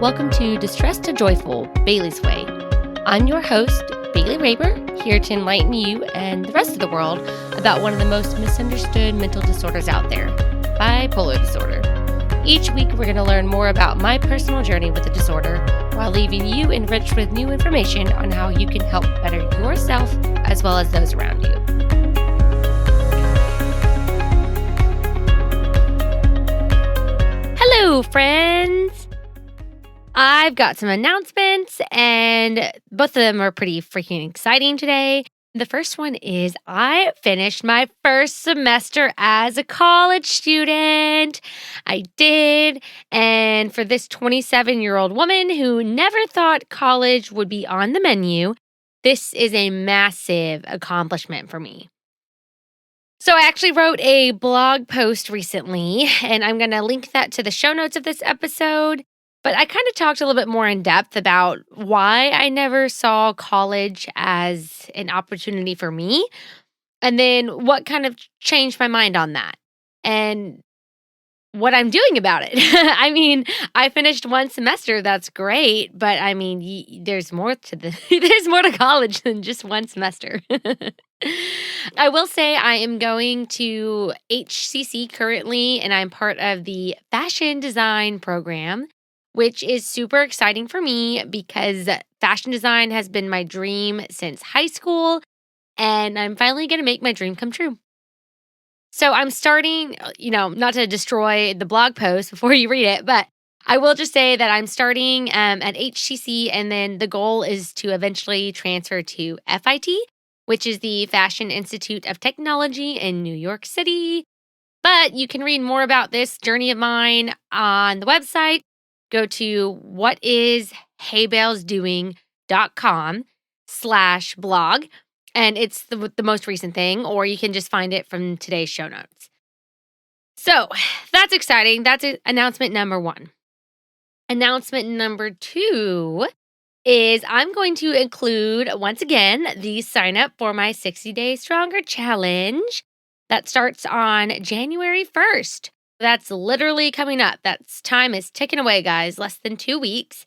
Welcome to Distressed to Joyful, Bailey's Way. I'm your host, Bailey Raber, here to enlighten you and the rest of the world about one of the most misunderstood mental disorders out there, bipolar disorder. Each week, we're going to learn more about my personal journey with the disorder while leaving you enriched with new information on how you can help better yourself as well as those around you. Hello, friends! I've got some announcements, and both of them are pretty freaking exciting today. The first one is I finished my first semester as a college student. I did, and for this 27-year-old woman who never thought college would be on the menu, this is a massive accomplishment for me. So I actually wrote a blog post recently, and I'm going to link that to the show notes of this episode. But I kind of talked a little bit more in depth about why I never saw college as an opportunity for me, and then what kind of changed my mind on that, and what I'm doing about it. I mean, I finished one semester. That's great, but I mean, there's more to there's more to college than just one semester. I will say I am going to HCC currently, and I'm part of the fashion design program, which is super exciting for me because fashion design has been my dream since high school, and I'm finally going to make my dream come true. So I'm starting, not to destroy the blog post before you read it, but I will just say that I'm starting at HCC, and then the goal is to eventually transfer to FIT, which is the Fashion Institute of Technology in New York City. But you can read more about this journey of mine on the website. Go to whatishaybellsdoing.com/blog, and it's the most recent thing, or you can just find it from today's show notes. So that's exciting. That's announcement number one. Announcement number two is I'm going to include, once again, the sign up for my 60-Day Stronger Challenge that starts on January 1st. That's literally coming up. Time is ticking away, guys. Less than 2 weeks.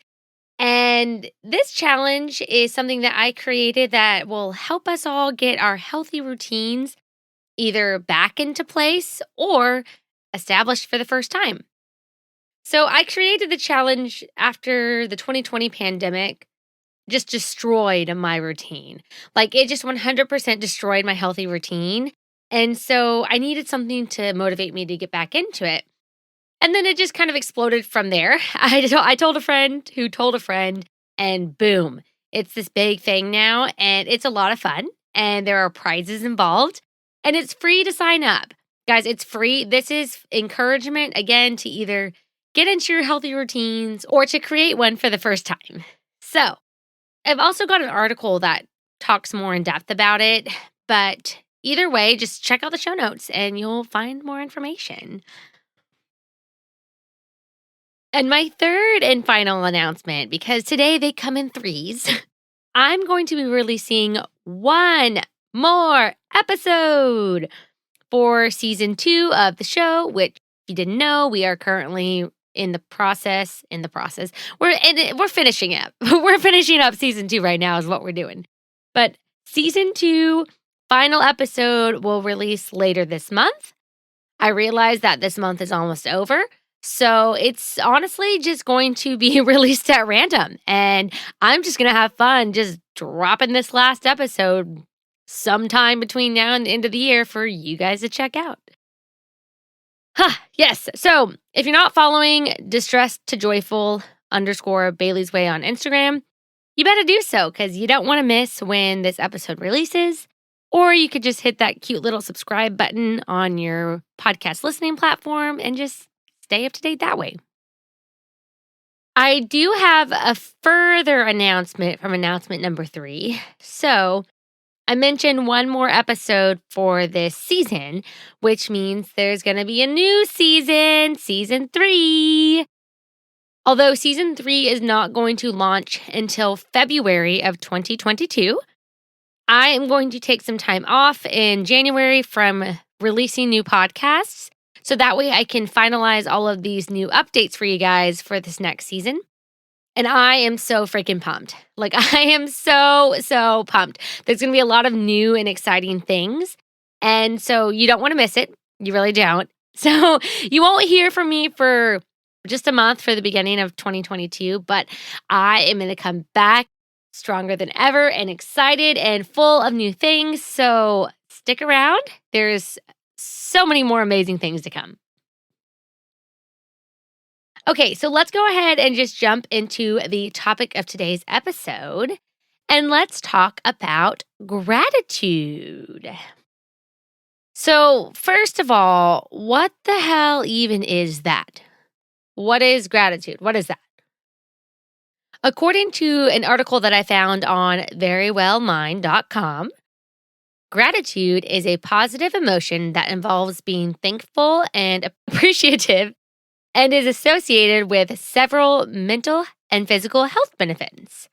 And this challenge is something that I created that will help us all get our healthy routines either back into place or established for the first time. So I created the challenge after the 2020 pandemic just destroyed my routine. Like, it just 100% destroyed my healthy routine. And so I needed something to motivate me to get back into it. And then it just kind of exploded from there. I told a friend who told a friend, and boom, it's this big thing now. And it's a lot of fun. And there are prizes involved. And it's free to sign up. Guys, it's free. This is encouragement, again, to either get into your healthy routines or to create one for the first time. So I've also got an article that talks more in depth about it. But either way, just check out the show notes and you'll find more information. And my third and final announcement, because today they come in threes, I'm going to be releasing one more episode for season 2 of the show, which, if you didn't know, we are currently in the process. We're finishing up. We're finishing up season 2 right now is what we're doing. But season 2 final episode will release later this month. I realize that this month is almost over, so it's honestly just going to be released at random, and I'm just going to have fun just dropping this last episode sometime between now and the end of the year for you guys to check out. Yes, so if you're not following Distressed to Joyful _ Bailey's Way on Instagram, you better do so because you don't want to miss when this episode releases. Or you could just hit that cute little subscribe button on your podcast listening platform and just stay up to date that way. I do have a further announcement from announcement number 3. So I mentioned one more episode for this season, which means there's going to be a new season 3. Although season 3 is not going to launch until February of 2022, I am going to take some time off in January from releasing new podcasts, so that way I can finalize all of these new updates for you guys for this next season. And I am so freaking pumped. Like, I am so, so pumped. There's gonna be a lot of new and exciting things, and so you don't wanna miss it. You really don't. So, you won't hear from me for just a month for the beginning of 2022, but I am gonna come back stronger than ever and excited and full of new things, so stick around. There's so many more amazing things to come. Okay, so let's go ahead and just jump into the topic of today's episode. And let's talk about gratitude. So, first of all, what the hell even is that? What is gratitude? What is that? According to an article that I found on verywellmind.com, gratitude is a positive emotion that involves being thankful and appreciative and is associated with several mental and physical health benefits.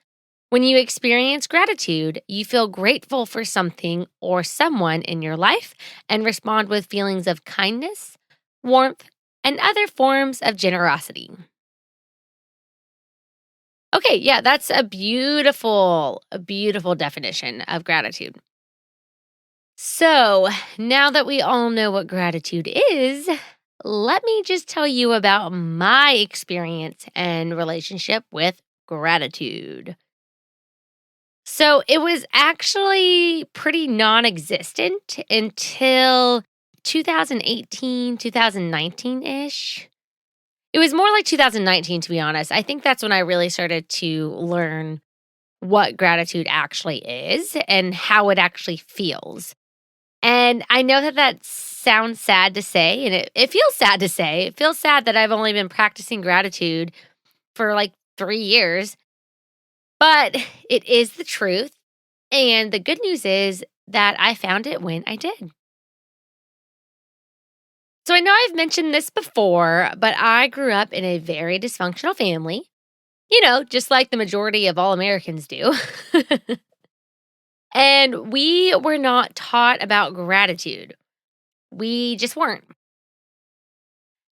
When you experience gratitude, you feel grateful for something or someone in your life and respond with feelings of kindness, warmth, and other forms of generosity. Okay, yeah, that's a beautiful definition of gratitude. So, now that we all know what gratitude is, let me just tell you about my experience and relationship with gratitude. So it was actually pretty non existent until 2018, 2019 ish. It was more like 2019, to be honest. I think that's when I really started to learn what gratitude actually is and how it actually feels. And I know that that sounds sad to say, and it feels sad to say. It feels sad that I've only been practicing gratitude for like 3 years, but it is the truth. And the good news is that I found it when I did. So I know I've mentioned this before, but I grew up in a very dysfunctional family, just like the majority of all Americans do. And we were not taught about gratitude. We just weren't.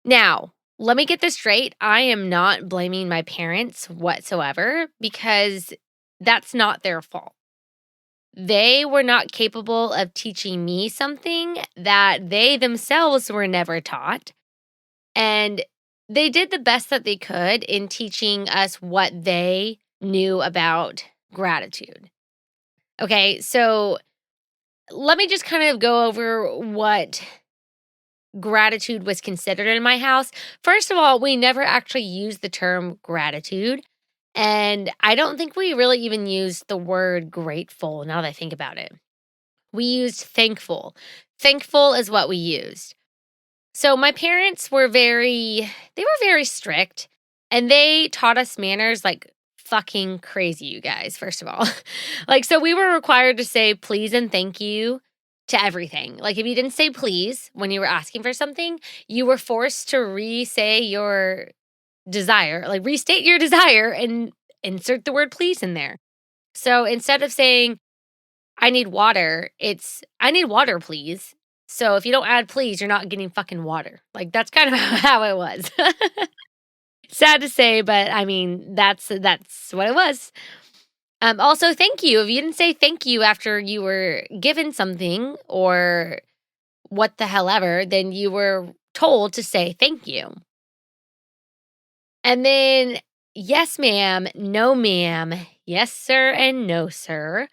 Now, let me get this straight. I am not blaming my parents whatsoever because that's not their fault. They were not capable of teaching me something that they themselves were never taught. And they did the best that they could in teaching us what they knew about gratitude. Okay, so let me just kind of go over what gratitude was considered in my house. First of all, we never actually used the term gratitude. And I don't think we really even used the word grateful now that I think about it. We used thankful. Thankful is what we used. So my parents were very strict and they taught us manners like fucking crazy, you guys, first of all. Like, so we were required to say please and thank you to everything. Like, if you didn't say please when you were asking for something, you were forced to re say your desire, like restate your desire and insert the word please in there. So instead of saying, I need water, it's I need water, please. So if you don't add please, you're not getting fucking water. Like that's kind of how it was. Sad to say, but I mean that's what it was. Also, thank you. If you didn't say thank you after you were given something or what the hell ever, then you were told to say thank you. And then yes, ma'am, no, ma'am, yes, sir, and no, sir.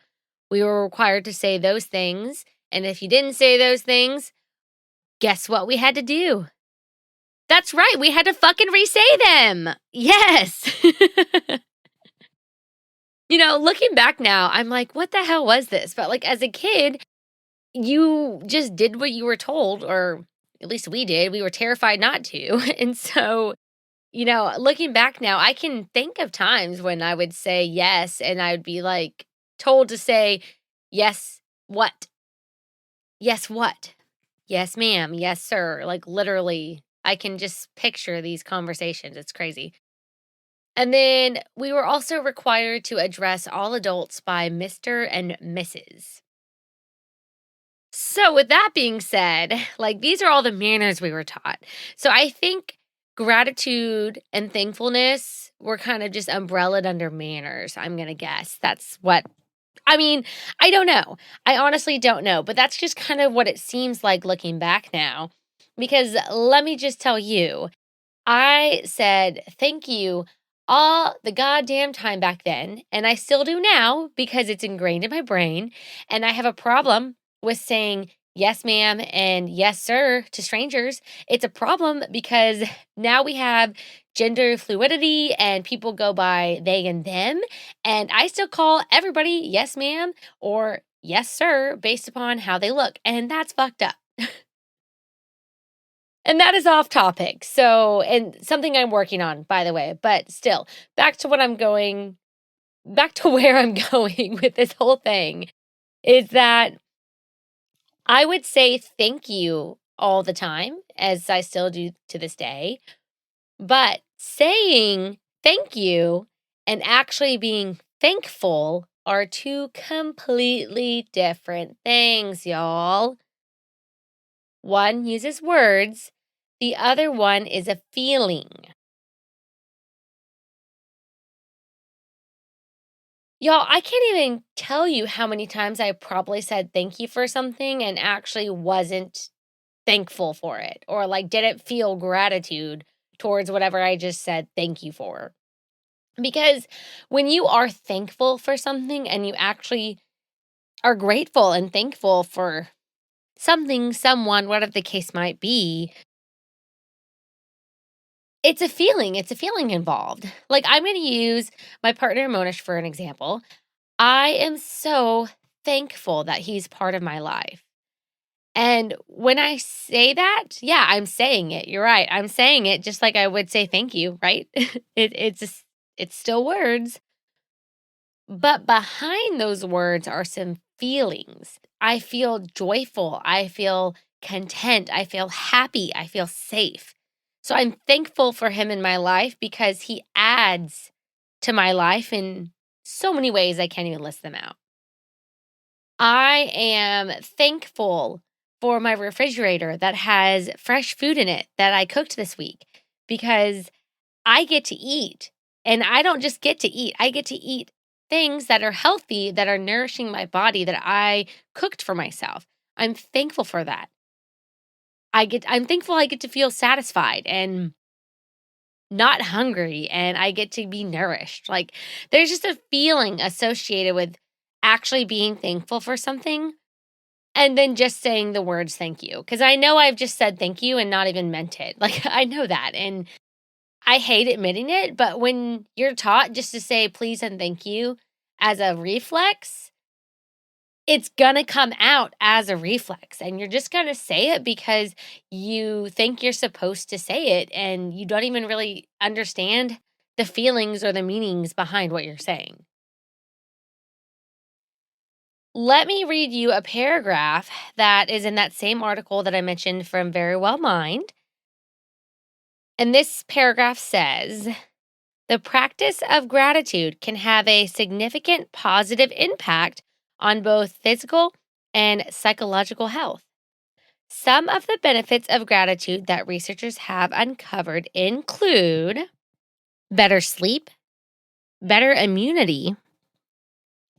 We were required to say those things. And if you didn't say those things, guess what we had to do? That's right. We had to fucking re say them. Yes. Looking back now, I'm like, what the hell was this? But like as a kid, you just did what you were told, or at least we did. We were terrified not to. And so, looking back now, I can think of times when I would say yes and I would be like told to say, yes, what? Yes, what? Yes, ma'am. Yes, sir. Like literally, I can just picture these conversations. It's crazy. And then we were also required to address all adults by Mr. and Mrs. So, with that being said, like these are all the manners we were taught. So, I think gratitude and thankfulness were kind of just umbrellaed under manners, I'm gonna guess. That's what I mean, I don't know. I honestly don't know, but that's just kind of what it seems like looking back now. Because let me just tell you, I said thank you all the goddamn time back then, and I still do now because it's ingrained in my brain. And I have a problem with saying yes, ma'am, and yes, sir to strangers. It's a problem because now we have gender fluidity and people go by they and them. And I still call everybody yes, ma'am, or yes, sir, based upon how they look. And that's fucked up. And that is off topic. So, and something I'm working on, by the way, but still, back to what I'm going, back to where I'm going with this whole thing is that I would say thank you all the time, as I still do to this day. But saying thank you and actually being thankful are two completely different things, y'all. One uses words, the other one is a feeling. Y'all, I can't even tell you how many times I probably said thank you for something and actually wasn't thankful for it or like didn't feel gratitude towards whatever I just said thank you for. Because when you are thankful for something and you actually are grateful and thankful for something, someone, whatever the case might be, it's a feeling involved. Like I'm going to use my partner Monish for an example. I am so thankful that he's part of my life. And when I say that, yeah, I'm saying it. You're right. I'm saying it just like I would say thank you, right? It's still words, but behind those words are some feelings. I feel joyful. I feel content. I feel happy. I feel safe. So I'm thankful for him in my life because he adds to my life in so many ways I can't even list them out. I am thankful for my refrigerator that has fresh food in it that I cooked this week because I get to eat. And I don't just get to eat, I get to eat things that are healthy, that are nourishing my body, that I cooked for myself. I'm thankful for that. I'm thankful I get to feel satisfied and not hungry and I get to be nourished. Like there's just a feeling associated with actually being thankful for something and then just saying the words thank you. Cause I know I've just said thank you and not even meant it. Like I know that. And I hate admitting it, but when you're taught just to say please and thank you as a reflex, it's gonna come out as a reflex. And you're just gonna say it because you think you're supposed to say it and you don't even really understand the feelings or the meanings behind what you're saying. Let me read you a paragraph that is in that same article that I mentioned from Very Well Mind. And this paragraph says the practice of gratitude can have a significant positive impact on both physical and psychological health. Some of the benefits of gratitude that researchers have uncovered include better sleep, better immunity,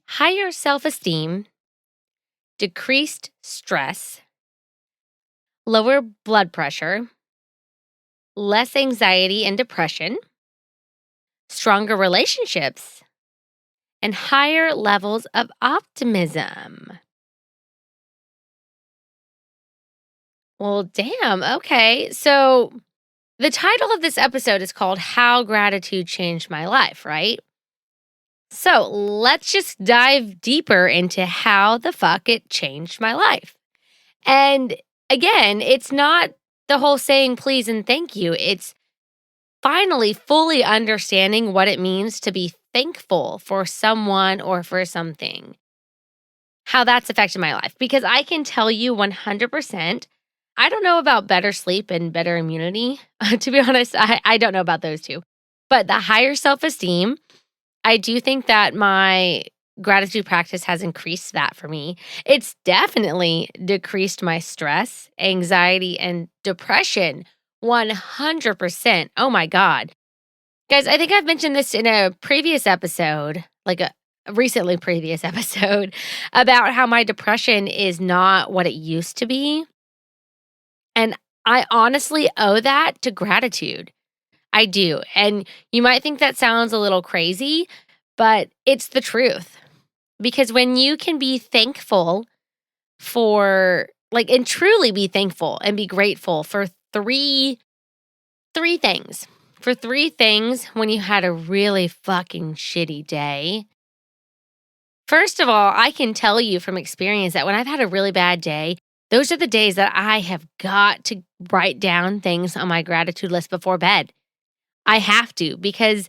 higher self esteem, decreased stress, lower blood pressure, less anxiety and depression, stronger relationships, and higher levels of optimism. Well, damn. Okay. So the title of this episode is called How Gratitude Changed My Life, right? So let's just dive deeper into how the fuck it changed my life. And again, it's not the whole saying please and thank you. It's finally fully understanding what it means to be thankful for someone or for something, how that's affected my life. Because I can tell you 100%, I don't know about better sleep and better immunity. To be honest, I don't know about those two. But the higher self esteem, I do think that my gratitude practice has increased that for me. It's definitely decreased my stress, anxiety, and depression 100%. Oh my God. Guys, I think I've mentioned this in a previous episode, like a recently previous episode, about how my depression is not what it used to be. And I honestly owe that to gratitude. I do. And you might think that sounds a little crazy, but it's the truth. Because when you can be thankful for and truly be thankful and be grateful for three things. For three things when you had a really fucking shitty day. First of all, I can tell you from experience that when I've had a really bad day, those are the days that I have got to write down things on my gratitude list before bed. I have to, because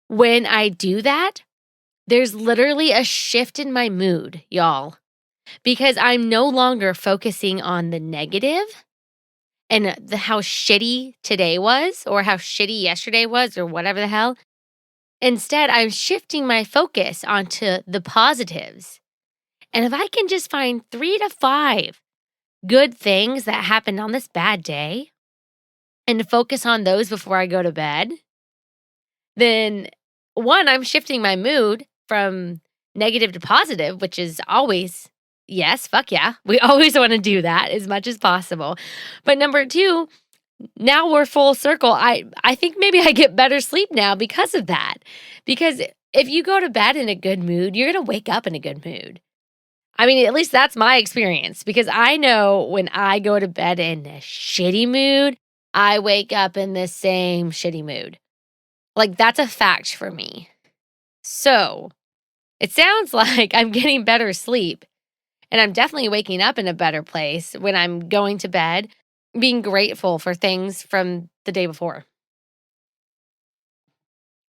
when I do that, there's literally a shift in my mood, y'all, because I'm no longer focusing on the negative and how shitty today was or how shitty yesterday was or whatever the hell. Instead, I'm shifting my focus onto the positives. And if I can just find 3 to 5 good things that happened on this bad day and focus on those before I go to bed, then one, I'm shifting my mood from negative to positive, which is always, yes, fuck yeah. We always want to do that as much as possible. But number two, now we're full circle. I think maybe I get better sleep now because of that. Because if you go to bed in a good mood, you're going to wake up in a good mood. I mean, at least that's my experience, because I know when I go to bed in a shitty mood, I wake up in the same shitty mood. That's a fact for me. So it sounds like I'm getting better sleep, and I'm definitely waking up in a better place when I'm going to bed, being grateful for things from the day before.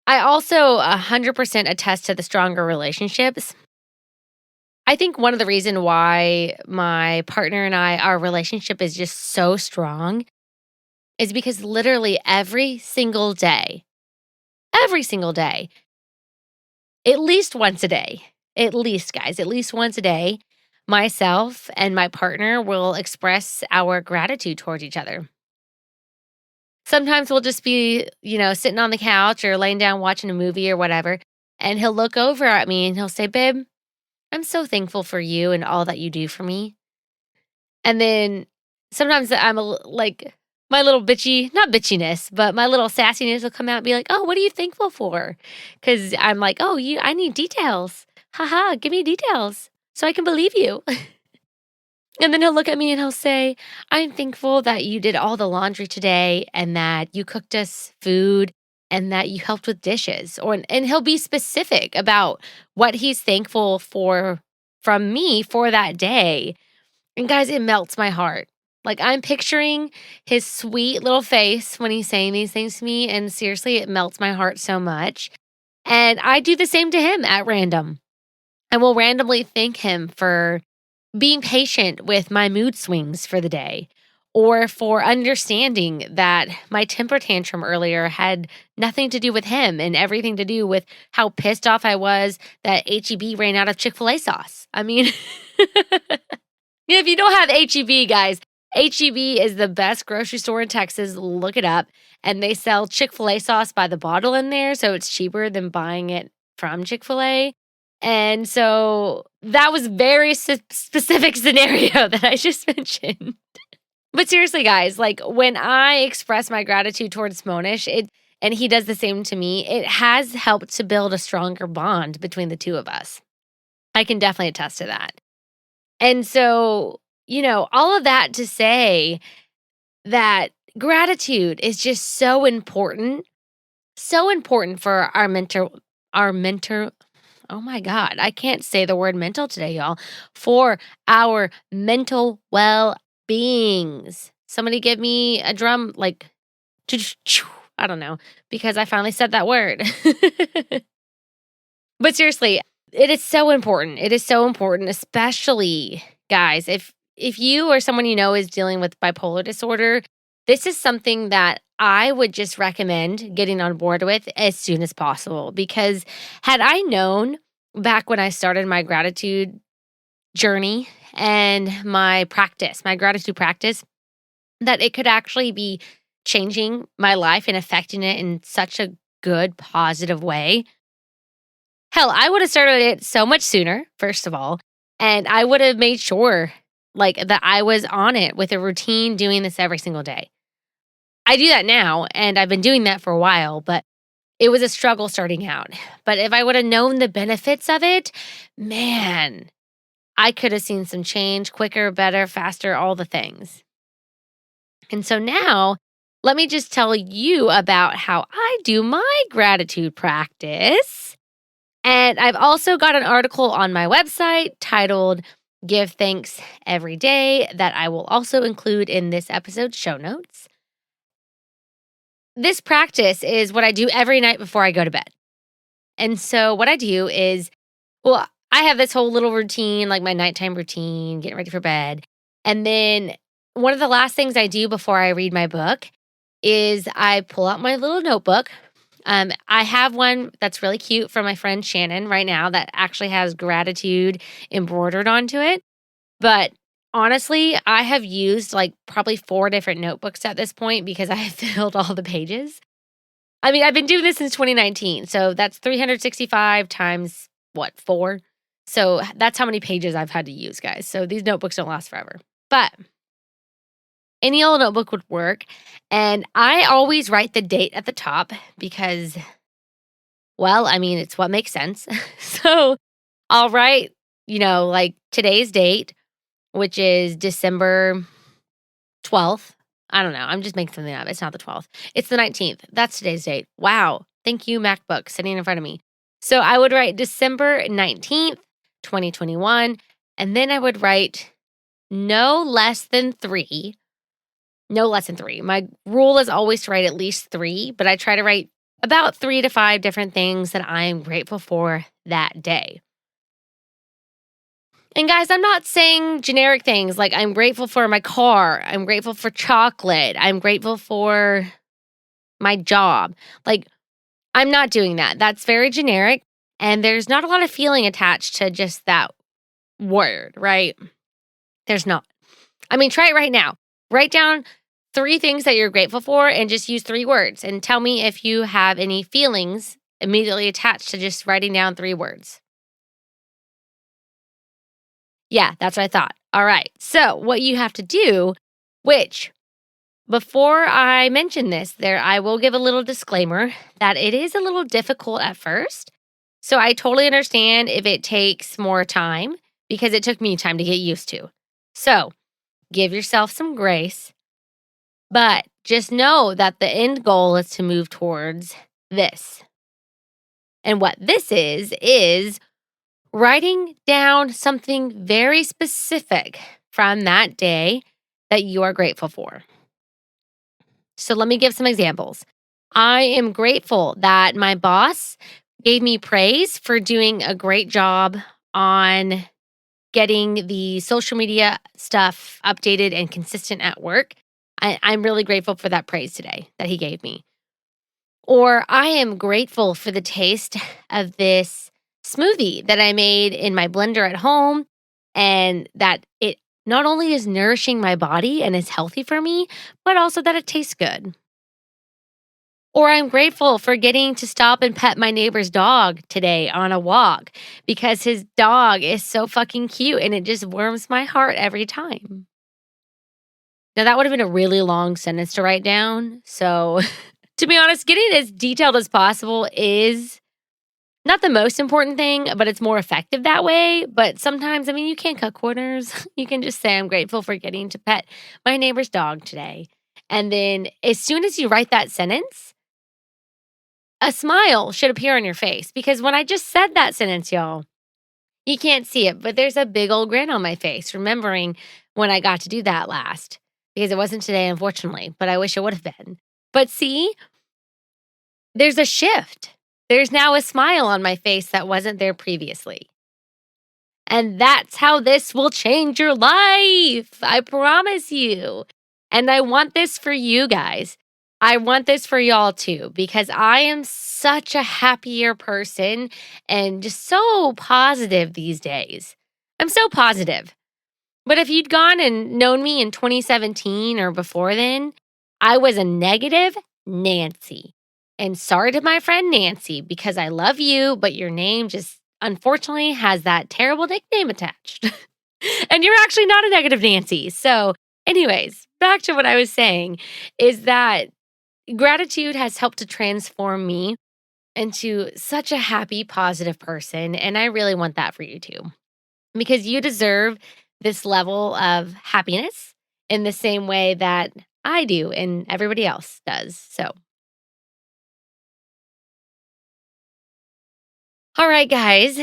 I also 100% attest to the stronger relationships. I think one of the reasons why my partner and our relationship is just so strong is because literally every single day, at least once a day, at least, guys, at least once a day, myself and my partner will express our gratitude towards each other. Sometimes we'll just be, sitting on the couch or laying down watching a movie or whatever, and he'll look over at me and he'll say, "Babe, I'm so thankful for you and all that you do for me." And then sometimes I'm my little not bitchiness, but my little sassiness will come out and be like, "Oh, what are you thankful for?" Because I'm like, "Oh, I need details. Haha, give me details so I can believe you." And then he'll look at me and he'll say, "I'm thankful that you did all the laundry today and that you cooked us food and that you helped with dishes." And he'll be specific about what he's thankful for from me for that day. And guys, it melts my heart. I'm picturing his sweet little face when he's saying these things to me. And seriously, it melts my heart so much. And I do the same to him at random. I will randomly thank him for being patient with my mood swings for the day, or for understanding that my temper tantrum earlier had nothing to do with him and everything to do with how pissed off I was that HEB ran out of Chick-fil-A sauce. I mean, if you don't have HEB, guys, HEB is the best grocery store in Texas. Look it up. And they sell Chick-fil-A sauce by the bottle in there, so it's cheaper than buying it from Chick-fil-A. And so that was very specific scenario that I just mentioned. But seriously, guys, when I express my gratitude towards Monish, and he does the same to me, it has helped to build a stronger bond between the two of us. I can definitely attest to that. And so, all of that to say that gratitude is just so important for our mental, oh my God, I can't say the word mental today, y'all, for our mental well-beings. Somebody give me a drum, I don't know, because I finally said that word. But seriously, it is so important. It is so important, especially, guys, if you or someone you know is dealing with bipolar disorder, this is something that I would just recommend getting on board with as soon as possible. Because had I known back when I started my gratitude journey and my gratitude practice, that it could actually be changing my life and affecting it in such a good, positive way. Hell, I would have started it so much sooner, first of all, and I would have made sure that I was on it with a routine doing this every single day. I do that now, and I've been doing that for a while, but it was a struggle starting out. But if I would have known the benefits of it, man, I could have seen some change quicker, better, faster, all the things. And so now, let me just tell you about how I do my gratitude practice. And I've also got an article on my website titled Give Thanks Every Day that I will also include in this episode's show notes. This practice is what I do every night before I go to bed. And so what I do is, I have this whole little routine, like my nighttime routine, getting ready for bed. And then one of the last things I do before I read my book is I pull out my little notebook. I have one that's really cute from my friend Shannon right now that actually has gratitude embroidered onto it. But honestly, I have used like probably 4 different notebooks at this point because I have filled all the pages. I mean, I've been doing this since 2019. So that's 365 times 4? So that's how many pages I've had to use, guys. So these notebooks don't last forever. But any old notebook would work. And I always write the date at the top because, it's what makes sense. So I'll write, like today's date, which is December 12th. I don't know. I'm just making something up. It's not the 12th. It's the 19th. That's today's date. Wow. Thank you, MacBook, sitting in front of me. So I would write December 19th, 2021. And then I would write no less than 3. No less than 3. My rule is always to write at least 3, but I try to write about 3 to 5 different things that I am grateful for that day. And guys, I'm not saying generic things like I'm grateful for my car, I'm grateful for chocolate, I'm grateful for my job. Like, I'm not doing that. That's very generic, and there's not a lot of feeling attached to just that word, right? There's not. I mean, try it right now. Write down 3 things that you're grateful for and just use 3 words and tell me if you have any feelings immediately attached to just writing down 3 words. Yeah, that's what I thought. All right. So, what you have to do, which before I mention this, I will give a little disclaimer that it is a little difficult at first. So, I totally understand if it takes more time because it took me time to get used to. So, give yourself some grace, but just know that the end goal is to move towards this. And what this is writing down something very specific from that day that you are grateful for. So let me give some examples. I am grateful that my boss gave me praise for doing a great job on getting the social media stuff updated and consistent at work. I'm really grateful for that praise today that he gave me. Or I am grateful for the taste of this smoothie that I made in my blender at home and that it not only is nourishing my body and is healthy for me, but also that it tastes good. Or I'm grateful for getting to stop and pet my neighbor's dog today on a walk because his dog is so fucking cute and it just warms my heart every time. Now, that would have been a really long sentence to write down. So, to be honest, getting as detailed as possible is not the most important thing, but it's more effective that way. But sometimes, you can't cut corners. You can just say, I'm grateful for getting to pet my neighbor's dog today. And then as soon as you write that sentence, a smile should appear on your face. Because when I just said that sentence, y'all, you can't see it, but there's a big old grin on my face, remembering when I got to do that last. Because it wasn't today, unfortunately, but I wish it would have been. But see, there's a shift. There's now a smile on my face that wasn't there previously. And that's how this will change your life. I promise you. And I want this for you guys. I want this for y'all too, because I am such a happier person and just so positive these days. I'm so positive. But if you'd gone and known me in 2017 or before then, I was a negative Nancy. And sorry to my friend Nancy, because I love you, but your name just unfortunately has that terrible nickname attached. And you're actually not a negative Nancy. So, anyways, back to what I was saying is that gratitude has helped to transform me into such a happy, positive person. And I really want that for you too, because you deserve this level of happiness in the same way that I do and everybody else does. So, all right, guys,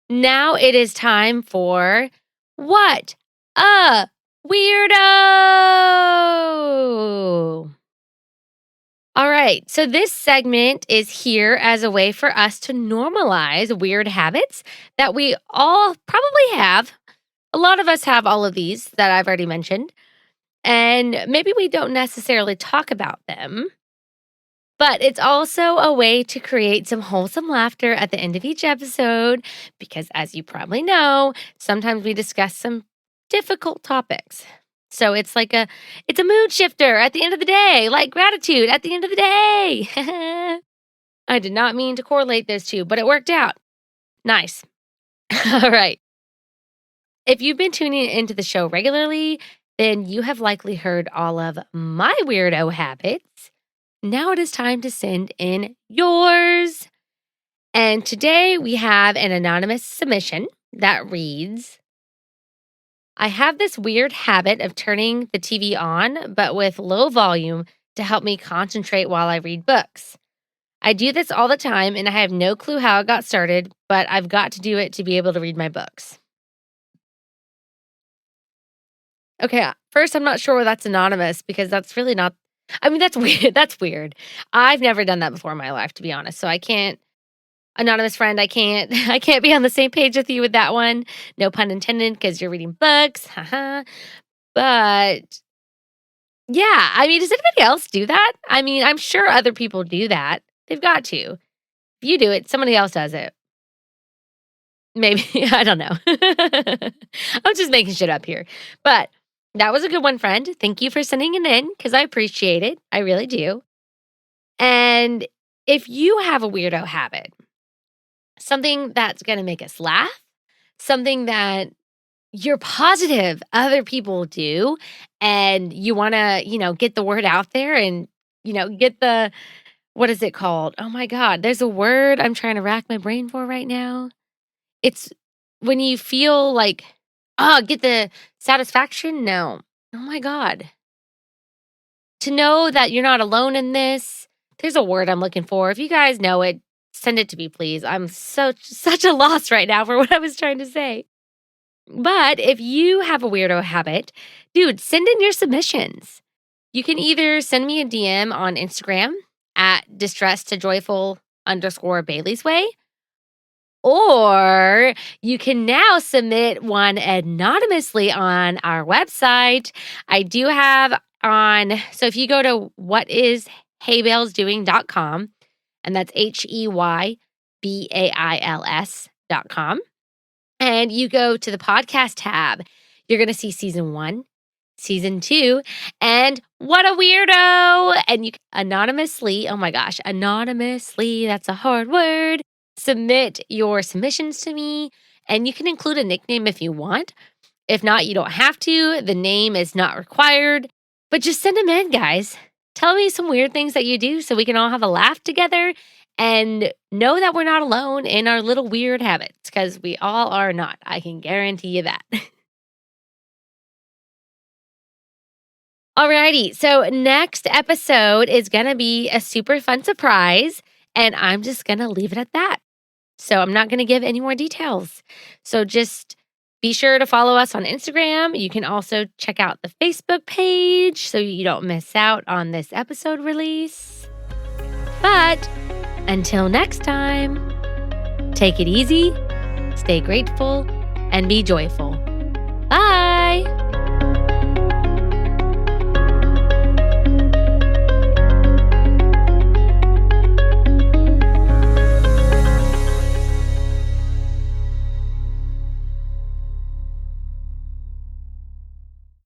now it is time for What a Weirdo! All right, so this segment is here as a way for us to normalize weird habits that we all probably have. A lot of us have all of these that I've already mentioned, and maybe we don't necessarily talk about them, but it's also a way to create some wholesome laughter at the end of each episode because, as you probably know, sometimes we discuss some difficult topics. So it's a mood shifter at the end of the day, like gratitude at the end of the day. I did not mean to correlate those two, but it worked out. Nice. All right. If you've been tuning into the show regularly, then you have likely heard all of my weirdo habits. Now it is time to send in yours. And today we have an anonymous submission that reads, I have this weird habit of turning the TV on, but with low volume to help me concentrate while I read books. I do this all the time and I have no clue how it got started, but I've got to do it to be able to read my books. Okay, first, I'm not sure why that's anonymous because that's really not, I mean, that's weird. That's weird. I've never done that before in my life, to be honest. So I can't, anonymous friend, I can't, I can't be on the same page with you with that one. No pun intended because you're reading books. Haha. But yeah, I mean, does anybody else do that? I mean, I'm sure other people do that. They've got to. If you do it, somebody else does it. Maybe, I don't know. I'm just making shit up here. But that was a good one, friend. Thank you for sending it in because I appreciate it. I really do. And if you have a weirdo habit, something that's going to make us laugh, something that you're positive other people do, and you want to, get the word out there and, get the, what is it called? Oh my God, there's a word I'm trying to rack my brain for right now. It's when you feel like, get the satisfaction. No. Oh my God. To know that you're not alone in this. There's a word I'm looking for. If you guys know it, send it to me, please. I'm such a loss right now for what I was trying to say. But if you have a weirdo habit, dude, send in your submissions. You can either send me a DM on Instagram at distress to joyful _Bailey's way, or you can now submit one anonymously on our website. I do have so if you go to whatisheybales.com, and that's HEYBAILS.com, and you go to the podcast tab, you're going to see season 1, season 2, and What a Weirdo. And you anonymously, oh my gosh, anonymously, that's a hard word, submit your submissions to me, and you can include a nickname if you want. If not, you don't have to. The name is not required, but just send them in, guys. Tell me some weird things that you do so we can all have a laugh together and know that we're not alone in our little weird habits, because we all are not. I can guarantee you that. Alrighty, so next episode is going to be a super fun surprise, and I'm just going to leave it at that. So I'm not going to give any more details. So just be sure to follow us on Instagram. You can also check out the Facebook page so you don't miss out on this episode release. But until next time, take it easy, stay grateful, and be joyful. Bye!